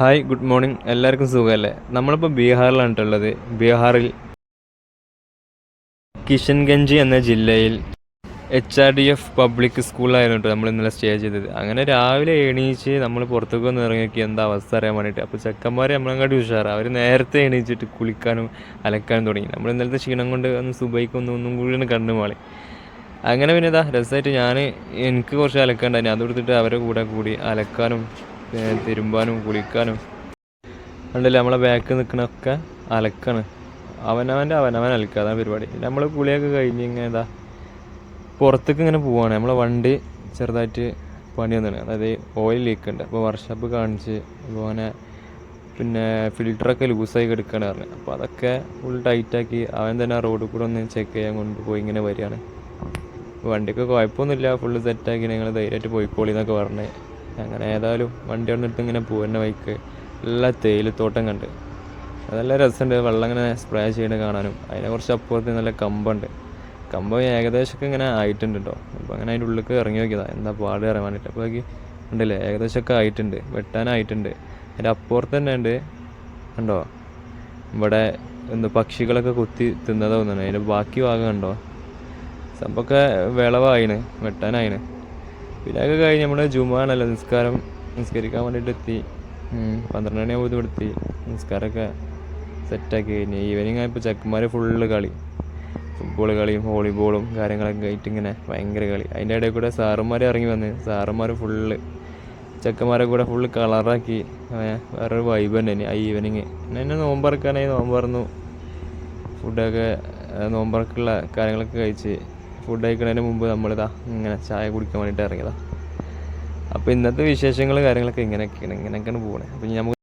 Hi, good morning. എല്ലാവർക്കും സുഖമല്ലേ? നമ്മളിപ്പോൾ ബീഹാറിലാണ്. ബീഹാറിൽ കിഷൻഗഞ്ച് എന്ന ജില്ലയിൽ HRDF പബ്ലിക് സ്കൂളിലായിരുന്നു നമ്മൾ ഇന്നലെ സ്റ്റേ ചെയ്തത്. അങ്ങനെ രാവിലെ എണീച്ച് നമ്മൾ പുറത്തേക്ക് വന്ന് ഇറങ്ങിയൊക്കെ എന്താ അവസ്ഥ അറിയാൻ വേണ്ടിയിട്ട്. അപ്പോൾ ചെക്കന്മാർ നമ്മളങ്ങാട്ടി ഉഷാറാണ്. അവർ നേരത്തെ എണീച്ചിട്ട് കുളിക്കാനും അലക്കാനും തുടങ്ങി. നമ്മൾ ഇന്നലത്തെ ക്ഷീണം കൊണ്ട് ഒന്ന് ഒന്നും കൂടി ഒന്ന് കണ്ടു മാളി. അങ്ങനെ പിന്നെ രസമായിട്ട് എനിക്ക് കുറച്ച് അലക്കാണ്ടായിരുന്നു. അത് കൊടുത്തിട്ട് അവരെ കൂടെ കൂടി അലക്കാനും തിരുമ്പാനും കുളിക്കാനും ഉണ്ടല്ലേ. നമ്മളെ ബാക്ക് നിൽക്കണൊക്കെ അലക്കാണ്. അവനവൻ അലക്കുക, അതാണ് പരിപാടി. നമ്മൾ കുളിയൊക്കെ കഴിഞ്ഞ് ഇങ്ങനെ പുറത്തേക്ക് ഇങ്ങനെ പോവാണ്. നമ്മളെ വണ്ടി ചെറുതായിട്ട് പണി വന്നിട്ടുണ്ട്, അതായത് ഓയിൽ ലീക്ക് ഉണ്ട്. അപ്പോൾ വർക്ക്ഷോപ്പ് കാണിച്ച് അപ്പോൾ അങ്ങനെ ഫിൽറ്ററൊക്കെ ലൂസായി കിടക്കുകയാണ് പറഞ്ഞത്. അപ്പോൾ അതൊക്കെ ഫുൾ ടൈറ്റാക്കി അവൻ തന്നെ ആ റോഡിൽ കൂടെ ഒന്ന് ചെക്ക് ചെയ്യാൻ കൊണ്ടുപോയി ഇങ്ങനെ വരികയാണ്. വണ്ടിക്ക് കുഴപ്പമൊന്നുമില്ല, ഫുള്ള് സെറ്റാക്കി നിങ്ങൾ ധൈര്യമായിട്ട് പോയിക്കോളി എന്നൊക്കെ പറഞ്ഞ് അങ്ങനെ ഏതായാലും വണ്ടി വന്നിട്ട് ഇങ്ങനെ പോകുന്ന വഴിക്ക് എല്ലാ തേയിലത്തോട്ടം കണ്ട് അതെല്ലാം രസമുണ്ട്. വെള്ളം ഇങ്ങനെ സ്പ്രേ ചെയ്യണത് കാണാനും. അതിനെ കുറച്ച് അപ്പുറത്ത് നല്ല കമ്പുണ്ട്. കമ്പം ഏകദേശമൊക്കെ ഇങ്ങനെ ആയിട്ടുണ്ട് കേട്ടോ. അപ്പോൾ അങ്ങനെ അതിൻ്റെ ഉള്ളിലേക്ക് ഇറങ്ങി നോക്കിയതാണ് എന്താ പാട് ഇറങ്ങാൻ വേണ്ടിയിട്ട്. അപ്പോൾ ഉണ്ടല്ലേ ഏകദേശമൊക്കെ ആയിട്ടുണ്ട്, വെട്ടാനായിട്ടുണ്ട്. അതിൻ്റെ അപ്പുറത്ത് തന്നെ ഉണ്ട് കണ്ടോ, ഇവിടെ പക്ഷികളൊക്കെ കുത്തി തിന്നതാ തോന്നുന്നു. അതിൻ്റെ ബാക്കി ഭാഗം കണ്ടോ, സംഭവമൊക്കെ വിളവായിന്, വെട്ടാനായിന്. പിന്നെ അതൊക്കെ കഴിഞ്ഞ് നമ്മൾ ജുമാണല്ലോ നിസ്കരിക്കാൻ വേണ്ടിയിട്ട് എത്തി. 12 മണിയാകുമ്പോൾ എടുത്തി നിസ്കാരമൊക്കെ സെറ്റാക്കി കഴിഞ്ഞ് ഈവനിങ് ആയപ്പോൾ ചെക്കന്മാർ ഫുള്ള് കളി, ഫുട്ബോൾ കളിയും വോളിബോളും കാര്യങ്ങളൊക്കെ ആയിട്ട് ഇങ്ങനെ ഭയങ്കര കളി. അതിൻ്റെ ഇടയിൽ കൂടെ സാറന്മാർ ഇറങ്ങി വന്ന് സാറന്മാർ ഫുള്ള് ചെക്കന്മാരെ കൂടെ ഫുള്ള് കളറാക്കി. വേറൊരു വൈബ് തന്നെ ഇനി ആ ഈവനിങ്. എന്നെ നോമ്പറക്കാനായി നോമ്പറന്നു. ഫുഡൊക്കെ നോമ്പറക്കുള്ള കാര്യങ്ങളൊക്കെ കഴിച്ച് ഫുഡ് കഴിക്കുന്നതിന് മുമ്പ് നമ്മളിതാ ഇങ്ങനെ ചായ കുടിക്കാൻ വേണ്ടിയിട്ട് ഇറങ്ങിയതാണ്. അപ്പോൾ ഇന്നത്തെ വിശേഷങ്ങൾ കാര്യങ്ങളൊക്കെ ഇങ്ങനെയൊക്കെയാണ് പോകുന്നത്. അപ്പം നമുക്ക്